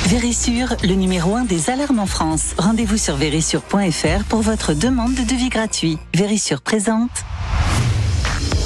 Vérissure, le numéro 1 des alarmes en France. Rendez-vous sur vérissure.fr pour votre demande de devis gratuit. Vérissure présente.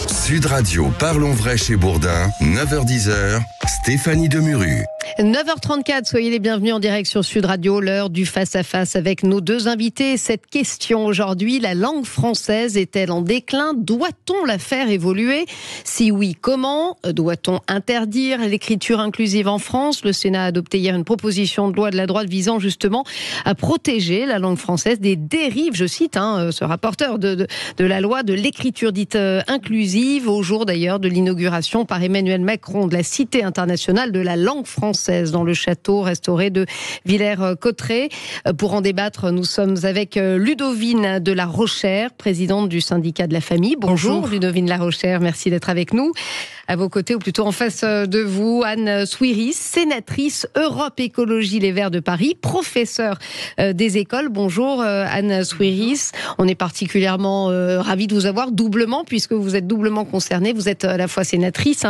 Sud Radio, parlons vrai chez Bourdin, 9h-10h, Stéphanie Demuru. 9h34, soyez les bienvenus en direct sur Sud Radio, l'heure du face-à-face avec nos deux invités. Cette question aujourd'hui, la langue française est-elle en déclin ? Doit-on la faire évoluer ? Si oui, comment ? Doit-on interdire l'écriture inclusive en France ? Le Sénat a adopté hier une proposition de loi de la droite visant justement à protéger la langue française des dérives, je cite ce rapporteur de la loi de l'écriture dite inclusive, au jour d'ailleurs de l'inauguration par Emmanuel Macron de la Cité internationale de la langue française dans le château restauré de Villers-Cotterêts. Pour en débattre, nous sommes avec Ludovine de la Rochère, présidente du syndicat de la famille. Bonjour Ludovine de la Rochère, merci d'être avec nous. À vos côtés, ou plutôt en face de vous, Anne Souiris, sénatrice Europe Écologie Les Verts de Paris, professeure des écoles. Bonjour Anne Souiris. On est particulièrement ravis de vous avoir doublement, puisque vous êtes doublement concernée. Vous êtes à la fois sénatrice,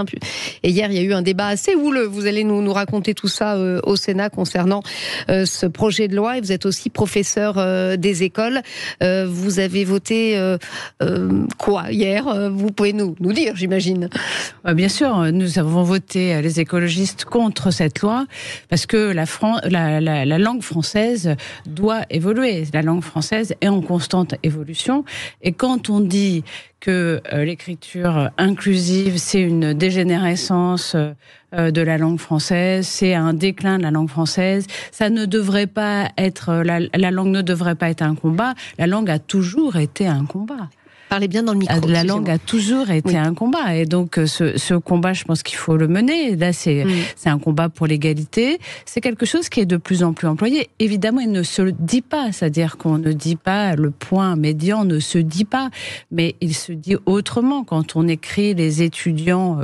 et hier il y a eu un débat assez houleux. Vous allez nous raconter tout ça au Sénat concernant ce projet de loi, et vous êtes aussi professeur des écoles. Vous avez voté quoi hier ? Vous pouvez nous dire, j'imagine. Bien sûr, nous avons voté, les écologistes, contre cette loi, parce que la langue française doit évoluer. La langue française est en constante évolution, et quand on dit que l'écriture inclusive, c'est une dégénérescence de la langue française, c'est un déclin de la langue française, ça ne devrait pas être, la langue ne devrait pas être un combat. La langue a toujours été un combat. Parlez bien dans le micro. La langue a toujours été un combat, et donc ce combat, je pense qu'il faut le mener. Là, c'est un combat pour l'égalité. C'est quelque chose qui est de plus en plus employé. Évidemment, il ne se dit pas, c'est-à-dire qu'on ne dit pas, le point médian ne se dit pas, mais il se dit autrement. Quand on écrit les étudiants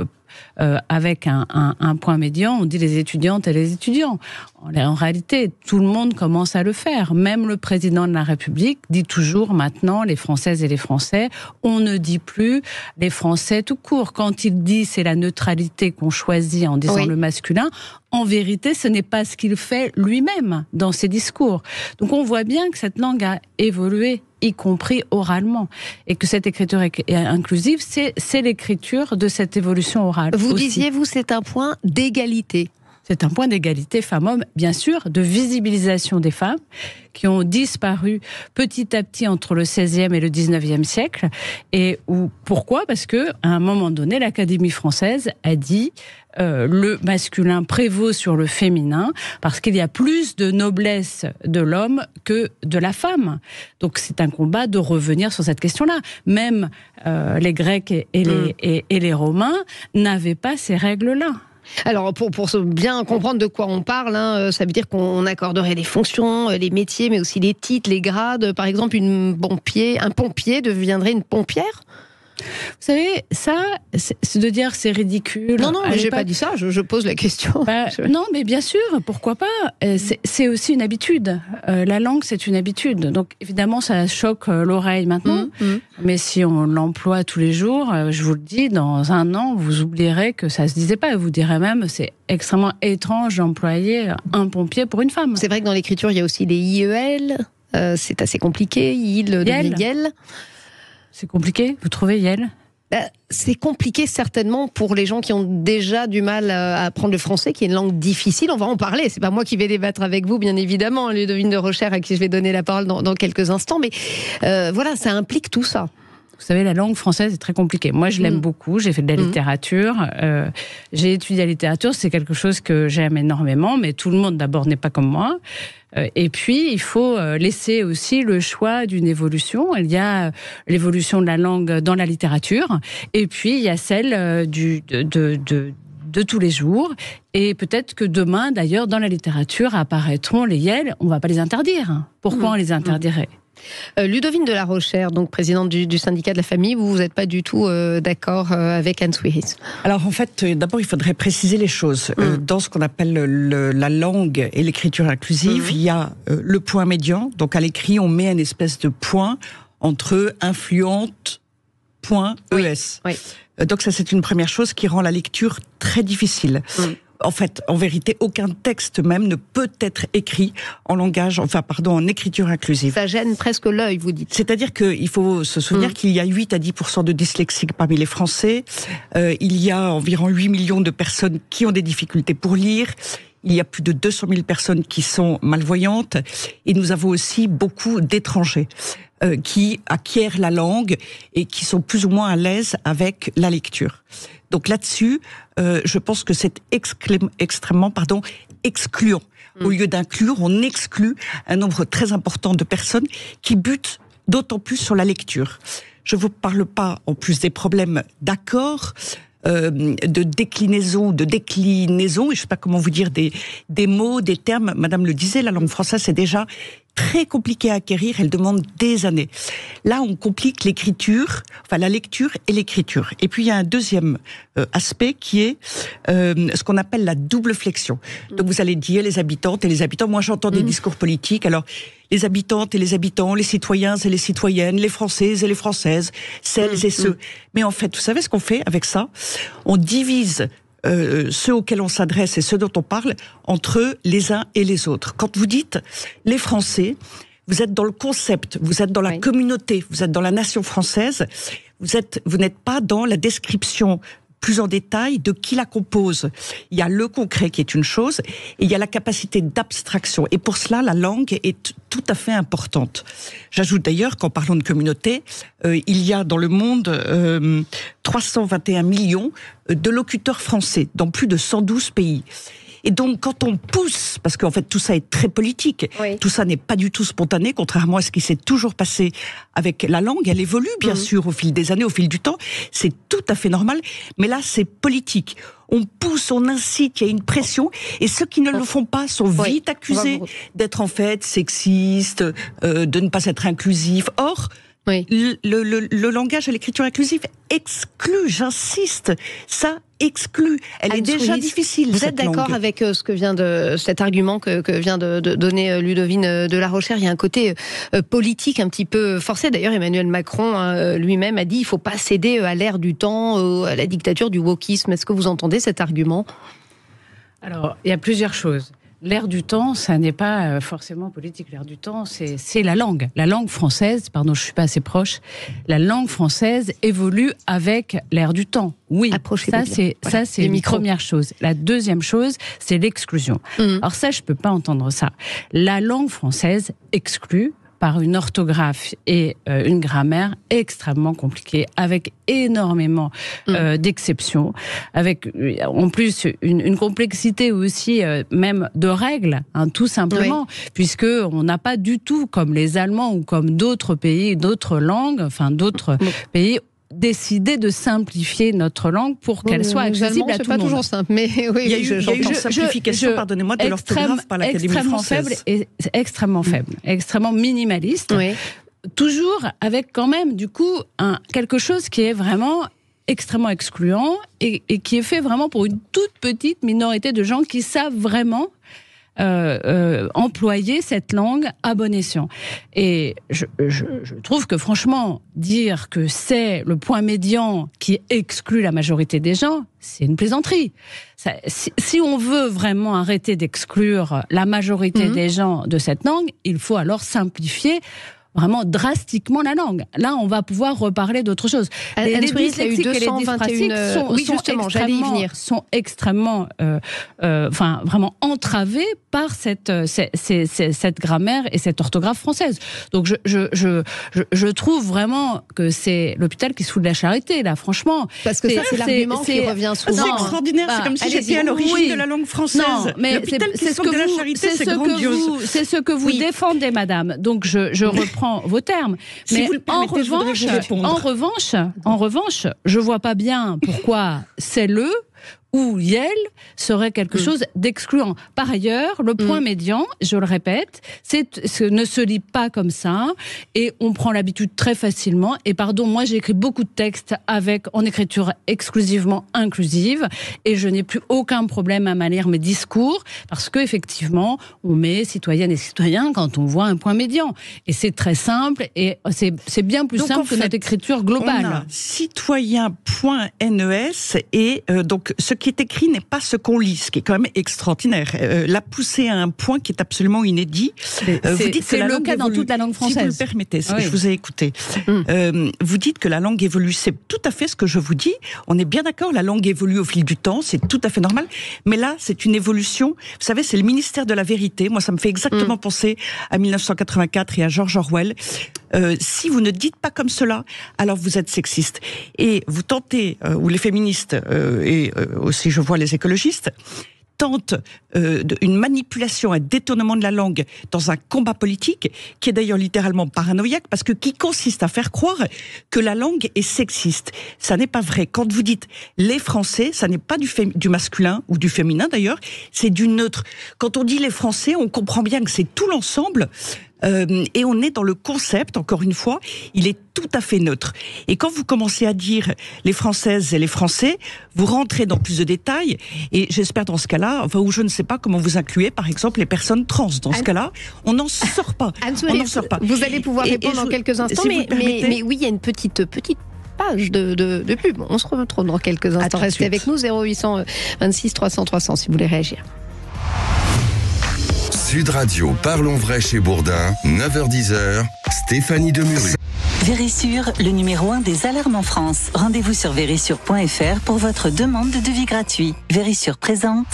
avec un point médian, on dit les étudiantes et les étudiants. En réalité, tout le monde commence à le faire. Même le président de la République dit toujours maintenant les Françaises et les Français. On ne dit plus les Français tout court. Quand il dit c'est la neutralité qu'on choisit en disant le masculin, en vérité, ce n'est pas ce qu'il fait lui-même dans ses discours. Donc on voit bien que cette langue a évolué, y compris oralement, et que cette écriture inclusive, c'est l'écriture de cette évolution orale. Vous aussi. disiez, c'est un point d'égalité. C'est un point d'égalité femmes-hommes, bien sûr, de visibilisation des femmes qui ont disparu petit à petit entre le XVIe et le XIXe siècle. Pourquoi ? Parce qu'à un moment donné, l'Académie française a dit le masculin prévaut sur le féminin parce qu'il y a plus de noblesse de l'homme que de la femme. Donc c'est un combat de revenir sur cette question-là. Même les Grecs et les Romains n'avaient pas ces règles-là. Alors, pour bien comprendre de quoi on parle, ça veut dire qu'on accorderait les fonctions, les métiers, mais aussi les titres, les grades. Par exemple, un pompier deviendrait une pompière ? Vous savez, ça, c'est de dire c'est ridicule. Non, mais j'ai pas dit ça, je pose la question. Non, mais bien sûr, pourquoi pas ? C'est aussi une habitude. La langue, c'est une habitude. Donc, évidemment, ça choque l'oreille maintenant. Mais si on l'emploie tous les jours, je vous le dis, dans un an, vous oublierez que ça se disait pas. Vous direz même, c'est extrêmement étrange d'employer un pompier pour une femme. C'est vrai que dans l'écriture, il y a aussi les IEL. C'est assez compliqué. Yel. C'est compliqué, vous trouvez, Yael ? C'est compliqué certainement pour les gens qui ont déjà du mal à apprendre le français, qui est une langue difficile. On va en parler, c'est pas moi qui vais débattre avec vous, bien évidemment, Ludovine de Rochère, à qui je vais donner la parole dans quelques instants. Mais voilà, ça implique tout ça. Vous savez, la langue française est très compliquée. Moi, je l'aime beaucoup. J'ai fait de la littérature. J'ai étudié la littérature. C'est quelque chose que j'aime énormément. Mais tout le monde, d'abord, n'est pas comme moi. Et puis, il faut laisser aussi le choix d'une évolution. Il y a l'évolution de la langue dans la littérature. Et puis, il y a celle de tous les jours. Et peut-être que demain, d'ailleurs, dans la littérature, apparaîtront les Yel. On ne va pas les interdire. Pourquoi on les interdirait ? Ludovine de la Rochère, donc présidente du syndicat de la famille, vous n'êtes pas du tout d'accord avec Anne Souiris. Alors en fait, d'abord il faudrait préciser les choses. Dans ce qu'on appelle la langue et l'écriture inclusive, il y a le point médian, donc à l'écrit on met une espèce de point entre influente, point, ES. Oui. Donc ça c'est une première chose qui rend la lecture très difficile. En fait, en vérité, aucun texte même ne peut être écrit en écriture inclusive. Ça gêne presque l'œil, vous dites. C'est-à-dire qu'il faut se souvenir qu'il y a 8 à 10% de dyslexiques parmi les Français. Il y a environ 8 millions de personnes qui ont des difficultés pour lire. Il y a plus de 200 000 personnes qui sont malvoyantes. Et nous avons aussi beaucoup d'étrangers qui acquièrent la langue et qui sont plus ou moins à l'aise avec la lecture. Donc là-dessus, je pense que c'est extrêmement excluant. Au lieu d'inclure, on exclut un nombre très important de personnes qui butent d'autant plus sur la lecture. Je ne vous parle pas en plus des problèmes d'accords, de déclinaison, et je ne sais pas comment vous dire, des mots, des termes. Madame le disait, la langue française c'est déjà très compliqué à acquérir, elle demande des années. Là, on complique la lecture et l'écriture. Et puis, il y a un deuxième aspect qui est ce qu'on appelle la double flexion. Donc, vous allez dire les habitantes et les habitants. Moi, j'entends des discours politiques. Alors, les habitantes et les habitants, les citoyens et les citoyennes, les Françaises et les Françaises, celles et ceux. Mais en fait, vous savez ce qu'on fait avec ça ? On divise ceux auxquels on s'adresse et ceux dont on parle entre les uns et les autres. Quand vous dites les Français, vous êtes dans le concept, vous êtes dans la communauté, vous êtes dans la nation française, vous n'êtes pas dans la description plus en détail de qui la compose. Il y a le concret qui est une chose, et il y a la capacité d'abstraction. Et pour cela, la langue est tout à fait importante. J'ajoute d'ailleurs qu'en parlant de communauté, il y a dans le monde 321 millions de locuteurs français dans plus de 112 pays. Et donc, quand on pousse, parce qu'en fait, tout ça est très politique, tout ça n'est pas du tout spontané, contrairement à ce qui s'est toujours passé avec la langue. Elle évolue, bien sûr, au fil des années, au fil du temps. C'est tout à fait normal. Mais là, c'est politique. On pousse, on incite, il y a une pression. Et ceux qui ne le font pas sont vite accusés d'être, en fait, sexistes, de ne pas être inclusifs. Or, le langage et l'écriture inclusive exclut, j'insiste, ça exclut. Elle est déjà difficile. Vous êtes d'accord avec ce que vient cet argument que vient de donner Ludovine de la Rochère? Il y a un côté politique un petit peu forcé. D'ailleurs, Emmanuel Macron lui-même a dit il ne faut pas céder à l'ère du temps, à la dictature du wokisme. Est-ce que vous entendez cet argument? Alors, il y a plusieurs choses. L'ère du temps, ça n'est pas forcément politique. L'ère du temps, c'est la langue. La langue française, pardon, je ne suis pas assez proche, la langue française évolue avec l'ère du temps. Oui, ça c'est une première chose. La deuxième chose, c'est l'exclusion. Alors ça, je ne peux pas entendre ça. La langue française exclut par une orthographe et une grammaire extrêmement compliquée, avec énormément d'exceptions, avec en plus une complexité aussi même de règles, tout simplement, puisque on n'a pas du tout, comme les Allemands ou comme d'autres pays, d'autres langues, enfin d'autres pays, décider de simplifier notre langue pour qu'elle soit accessible à tout le monde. C'est pas toujours simple, mais oui. Il y a eu une simplification, pardonnez-moi, de l'orthographe par l'Académie française. Extrêmement faible, extrêmement minimaliste. Oui. Toujours avec quand même, du coup, quelque chose qui est vraiment extrêmement excluant et qui est fait vraiment pour une toute petite minorité de gens qui savent vraiment employer cette langue à bon escient. Et je trouve que franchement, dire que c'est le point médian qui exclut la majorité des gens, c'est une plaisanterie. Si on veut vraiment arrêter d'exclure la majorité des gens de cette langue, il faut alors simplifier vraiment drastiquement la langue. Là, on va pouvoir reparler d'autre chose. Les dyslexiques et les dyspraxiques sont extrêmement, vraiment entravés par cette grammaire et cette orthographe française. Donc, je trouve vraiment que c'est l'hôpital qui se fout de la charité, là, franchement. Parce que ça, c'est l'argument qui revient souvent. C'est extraordinaire, c'est comme si j'étais à l'origine de la langue française. Non, mais l'hôpital qui se fout de la charité, c'est grandiose. C'est ce que vous défendez, madame. Donc, je reprends vos termes. Mais en revanche, je vois pas bien pourquoi c'est le ou Yel serait quelque chose d'excluant. Par ailleurs, le point médian, je le répète, ne se lit pas comme ça, et on prend l'habitude très facilement. Et pardon, moi j'ai écrit beaucoup de textes en écriture exclusivement inclusive, et je n'ai plus aucun problème à lire mes discours, parce qu'effectivement, on met citoyennes et citoyens quand on voit un point médian. Et c'est très simple, et c'est bien plus simple que notre écriture globale. On a citoyen.nes, et donc ce qui est écrit n'est pas ce qu'on lit, ce qui est quand même extraordinaire. L'a poussé à un point qui est absolument inédit. Vous dites que le cas dans toute la langue française. Si vous le permettez, je vous ai écouté. Vous dites que la langue évolue, c'est tout à fait ce que je vous dis. On est bien d'accord, la langue évolue au fil du temps, c'est tout à fait normal. Mais là, c'est une évolution. Vous savez, c'est le ministère de la vérité. Moi, ça me fait exactement penser à 1984 et à George Orwell. Si vous ne dites pas comme cela, alors vous êtes sexiste. Et vous tentez, ou les féministes, et aussi je vois les écologistes, tentent une manipulation, un détournement de la langue dans un combat politique, qui est d'ailleurs littéralement paranoïaque, parce que qui consiste à faire croire que la langue est sexiste. Ça n'est pas vrai. Quand vous dites les Français, ça n'est pas du masculin ou du féminin d'ailleurs, c'est du neutre. Quand on dit les Français, on comprend bien que c'est tout l'ensemble. Et on est dans le concept, encore une fois, il est tout à fait neutre. Et quand vous commencez à dire les Françaises et les Français, vous rentrez dans plus de détails, et j'espère dans ce cas-là, ou je ne sais pas comment vous incluez, par exemple, les personnes trans. Dans ce cas-là, on n'en sort pas. On n'en sort pas. Vous allez pouvoir répondre dans quelques instants, mais oui, il y a une petite page de pub. On se retrouve dans quelques instants. Restez avec nous, 0826 300 300, si vous voulez réagir. Sud Radio, parlons vrai chez Bourdin, 9h-10h, Stéphanie Demuru. Vérissure, le numéro 1 des alarmes en France. Rendez-vous sur vérissure.fr pour votre demande de devis gratuit. Vérissure présente.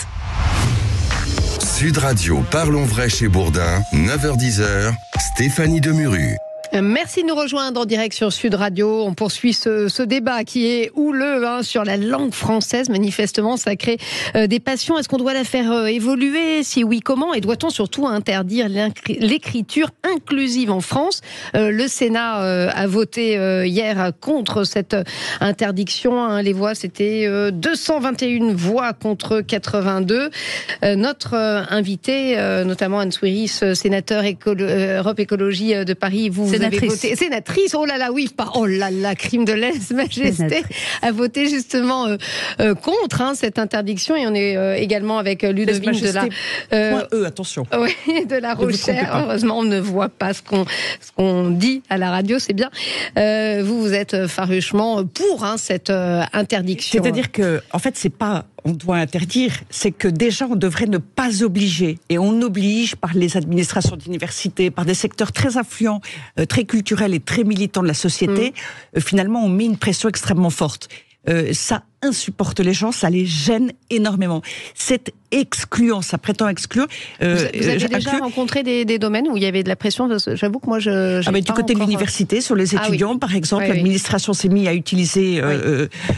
Sud Radio, parlons vrai chez Bourdin, 9h-10h, Stéphanie Demuru. Merci de nous rejoindre en direct sur Sud Radio. On poursuit ce débat qui est houleux sur la langue française. Manifestement, ça crée des passions. Est-ce qu'on doit la faire évoluer? Si oui, comment? Et doit-on surtout interdire l'écriture inclusive en France? Le Sénat a voté hier contre cette interdiction. Les voix, c'était 221 voix contre 82. Notre invité, notamment Anne Souiris, sénateur Europe Écologie de Paris, vous avez voté. Sénatrice, oh là là, oui, oh là là, crime de lèse-majesté, a voté justement contre cette interdiction. Et on est également avec Ludovine de la... attention. Oui, de La Rochère. Heureusement, on ne voit pas ce qu'on dit à la radio, c'est bien. Vous êtes farouchement pour cette interdiction. C'est-à-dire que, en fait, c'est pas... on doit interdire, c'est que déjà on devrait ne pas obliger, et on oblige par les administrations d'université, par des secteurs très influents, très culturels et très militants de la société. Finalement on met une pression extrêmement forte. Ça insupporte les gens, ça les gêne énormément. C'est excluant, ça prétend exclure. Vous avez déjà rencontré des domaines où il y avait de la pression? J'avoue que moi, du côté de l'université, sur les étudiants, par exemple, l'administration s'est mise à utiliser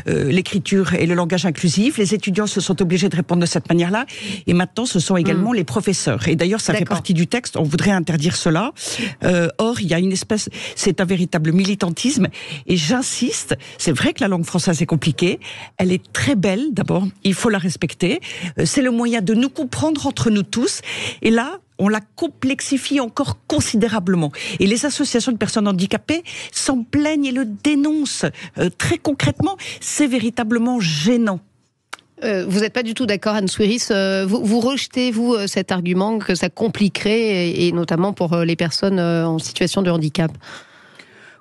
l'écriture et le langage inclusif. Les étudiants se sont obligés de répondre de cette manière-là. Et maintenant, ce sont également les professeurs. Et d'ailleurs, ça fait partie du texte. On voudrait interdire cela. Or, il y a une espèce... C'est un véritable militantisme. Et j'insiste, c'est vrai que la langue française est compliquée. Elle est très belle, d'abord. Il faut la respecter. C'est le moyen de nous comprendre entre nous tous. Et là, on la complexifie encore considérablement. Et les associations de personnes handicapées s'en plaignent et le dénoncent très concrètement. C'est véritablement gênant. Vous n'êtes pas du tout d'accord, Anne Souiris. Vous rejetez, cet argument que ça compliquerait, et notamment pour les personnes en situation de handicap?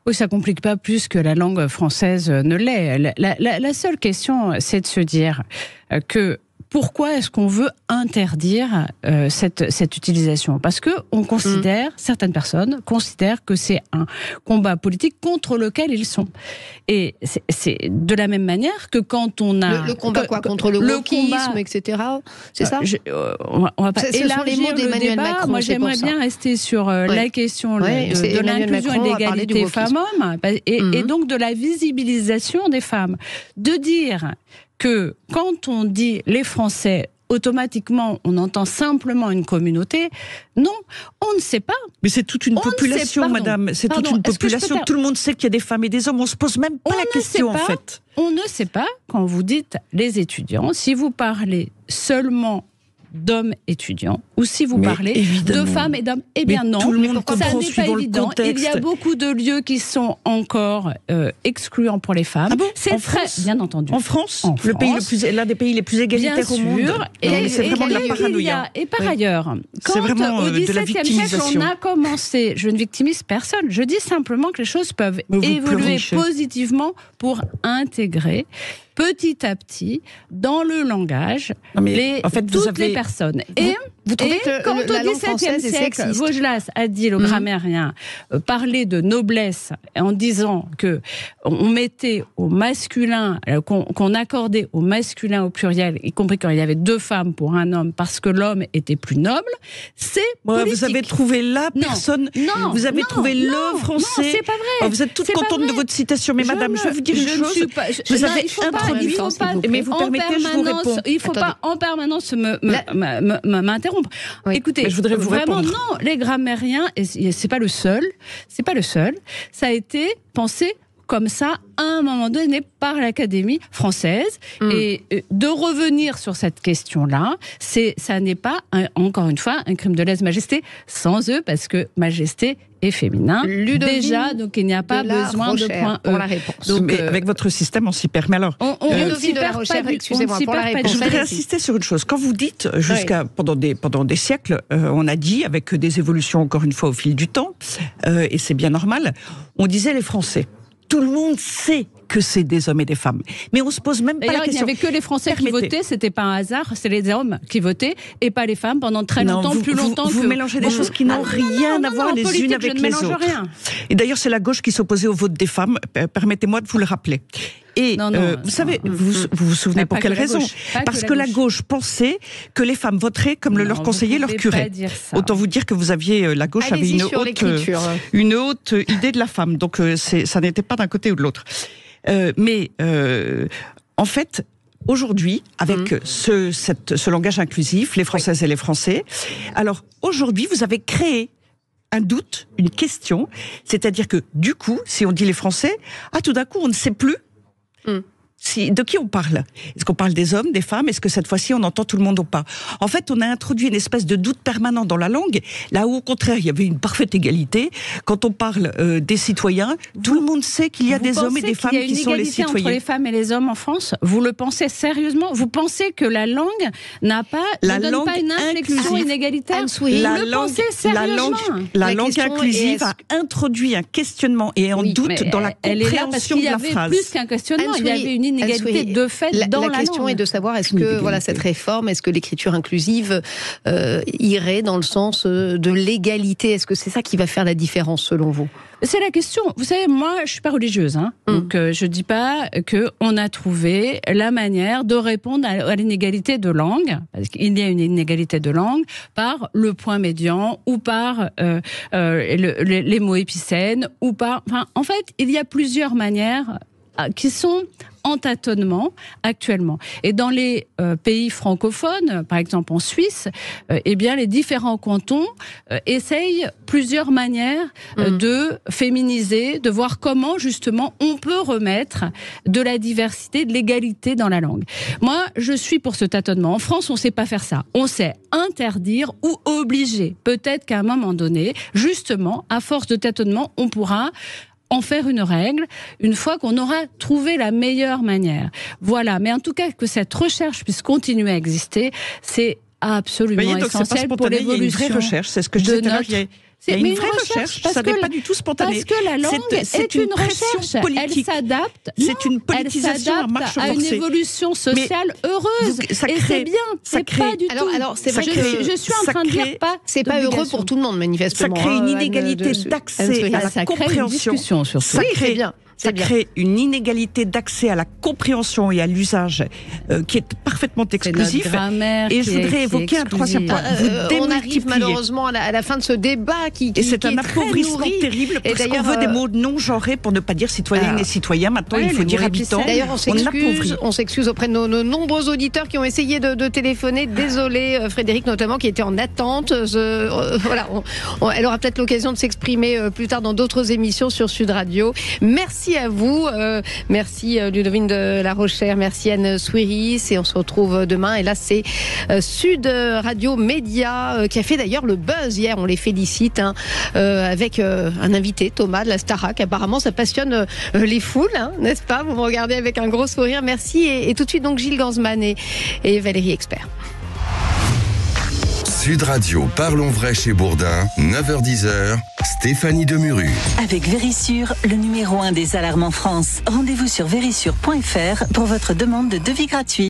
Oui, ça complique pas plus que la langue française ne l'est. La seule question, c'est de se dire que pourquoi est-ce qu'on veut interdire cette utilisation? Parce que on considère, certaines personnes considèrent que c'est un combat politique contre lequel ils sont. Et c'est de la même manière que quand on a... Le combat contre le wokisme, etc. C'est ça? On va pas élargir le débat. Macron, moi, j'aimerais bien rester sur la question de l'inclusion et de l'égalité femmes-hommes, et donc de la visibilisation des femmes. De dire que quand on dit les Français, automatiquement, on entend simplement une communauté. Non, on ne sait pas. Mais c'est toute une population, madame. C'est toute une population. Tout le monde sait qu'il y a des femmes et des hommes. On ne se pose même pas la question, en fait. On ne sait pas, quand vous dites les étudiants, si vous parlez seulement d'hommes étudiants, ou si vous parlez de femmes et d'hommes. Eh bien non, tout le monde comprend, ça n'est pas évident. Il y a beaucoup de lieux qui sont encore excluants pour les femmes. Ah bon? C'est très bien entendu. En France, l'un des pays les plus égalitaires au monde. Et c'est vraiment de la paranoïa. Et par ailleurs, quand au XVIIe siècle on a commencé, je ne victimise personne, je dis simplement que les choses peuvent évoluer positivement pour intégrer petit à petit dans le langage toutes les personnes. Et vous trouvez que quand la au langue XVIIe française est siècle, sexiste? Vaugelas a dit, le grammairien, parlait de noblesse en disant que on mettait au masculin, qu'on accordait au masculin au pluriel, y compris quand il y avait 2 femmes pour un homme, parce que l'homme était plus noble, c'est politique. Vous avez trouvé la personne, vous avez trouvé le français. Non, c'est pas vrai. Vous êtes toute contente de votre citation, mais madame, je vais vous dire une chose. Vous avez introduit, mais vous permettez, je vous réponds. Il ne faut pas en permanence m'interrompre. Écoutez, mais je voudrais vous vraiment, répondre. non, les grammairiens, et c'est pas le seul, ça a été pensé comme ça, à un moment donné, par l'Académie française. Et de revenir sur cette question-là, ça n'est pas, encore une fois, un crime de lèse-majesté sans eux, parce que majesté est féminin. Ludovine déjà, donc il n'y a pas besoin de point pour la réponse. Donc, mais avec votre système, on s'y perd. Mais alors, Ludovine de la Rochère, excusez-moi, pour la réponse. Je voudrais insister sur une chose. Quand vous dites, pendant des siècles, on a dit, avec des évolutions encore une fois au fil du temps, et c'est bien normal, on disait les Français. Tout le monde sait que c'est des hommes et des femmes. Mais on se pose même pas la question. Il n'y avait que les Français qui votaient, c'était pas un hasard, c'est les hommes qui votaient et pas les femmes pendant très longtemps, plus longtemps que... Vous mélangez des choses qui n'ont rien à voir les unes avec les autres. Rien. Et d'ailleurs, c'est la gauche qui s'opposait au vote des femmes, permettez-moi de vous le rappeler. Et vous savez, vous souvenez pour quelle raison? Parce que la gauche pensait que les femmes voteraient comme le leur conseillait leur curé. Autant vous dire que vous aviez, la gauche avait une haute idée de la femme. Donc ça n'était pas d'un côté ou de l'autre. Mais en fait, aujourd'hui, avec ce langage inclusif, les Françaises et les Français, alors aujourd'hui, vous avez créé un doute, une question, c'est-à-dire que du coup, si on dit les Français, tout d'un coup, on ne sait plus de qui on parle. Est-ce qu'on parle des hommes, des femmes? Est-ce que cette fois-ci, on entend tout le monde ou pas? En fait, on a introduit une espèce de doute permanent dans la langue, là où, au contraire, il y avait une parfaite égalité. Quand on parle des citoyens, tout le monde sait qu'il y a des hommes et des femmes qui sont les citoyens. Vous pensez qu'il y a une égalité entre les femmes et les hommes en France? Vous le pensez sérieusement? Vous pensez que la langue ne donne pas une inflexion inégalitaire? La langue inclusive a introduit un questionnement et un doute dans la compréhension de la phrase. Il y avait plus qu'un questionnement, il y avait une inégalité de fait dans la langue. La question est de savoir, est-ce que cette réforme, est-ce que l'écriture inclusive irait dans le sens de l'égalité? Est-ce que c'est ça qui va faire la différence selon vous? C'est la question. Vous savez, moi, je suis pas religieuse, donc je dis pas que on a trouvé la manière de répondre à l'inégalité de langue, parce qu'il y a une inégalité de langue par le point médian ou par les mots épicènes ou par. Enfin, en fait, il y a plusieurs manières qui sont en tâtonnement actuellement. Et dans les pays francophones, par exemple en Suisse, les différents cantons essayent plusieurs manières de féminiser, de voir comment justement on peut remettre de la diversité, de l'égalité dans la langue. Moi, je suis pour ce tâtonnement. En France, on ne sait pas faire ça. On sait interdire ou obliger. Peut-être qu'à un moment donné, justement, à force de tâtonnement, on pourra en faire une règle, une fois qu'on aura trouvé la meilleure manière. Voilà, mais en tout cas, que cette recherche puisse continuer à exister, c'est absolument essentiel pour l'évolution. Il y a une vraie recherche, c'est ce que je disais tout à l'heure. Il y a une vraie recherche, ça n'est pas du tout spontané. Parce que la langue est une recherche, elle s'adapte. C'est une politisation en marche forcée. À une évolution sociale heureuse. Et c'est bien, c'est pas du tout. Alors c'est vrai que je suis en train de dire c'est pas heureux pour tout le monde manifestement. Ça crée une inégalité d'accès à la compréhension. Ça crée une inégalité d'accès à la compréhension et à l'usage qui est parfaitement exclusif. Et je voudrais évoquer un troisième point. On arrive malheureusement à la fin de ce débat et c'est un appauvrissement terrible parce qu'on veut des mots non genrés pour ne pas dire citoyennes et citoyens. Maintenant, il faut dire habitants. D'ailleurs, on s'excuse auprès de nos nombreux auditeurs qui ont essayé de téléphoner. Désolé, Frédéric notamment, qui était en attente. Voilà, elle aura peut-être l'occasion de s'exprimer plus tard dans d'autres émissions sur Sud Radio. Merci à vous, merci Ludovine de la Rochère, merci Anne Souiris, et on se retrouve demain. Et là, c'est Sud Radio Média qui a fait d'ailleurs le buzz hier. On les félicite avec un invité, Thomas de la Starac. Apparemment, ça passionne les foules, n'est-ce pas? Vous me regardez avec un gros sourire. Merci. Et tout de suite, donc Gilles Gansman et Valérie Expert. Sud Radio, parlons vrai chez Bourdin, 9h-10h, Stéphanie Demuru. Avec Vérissure, le numéro 1 des alarmes en France. Rendez-vous sur vérissure.fr pour votre demande de devis gratuit.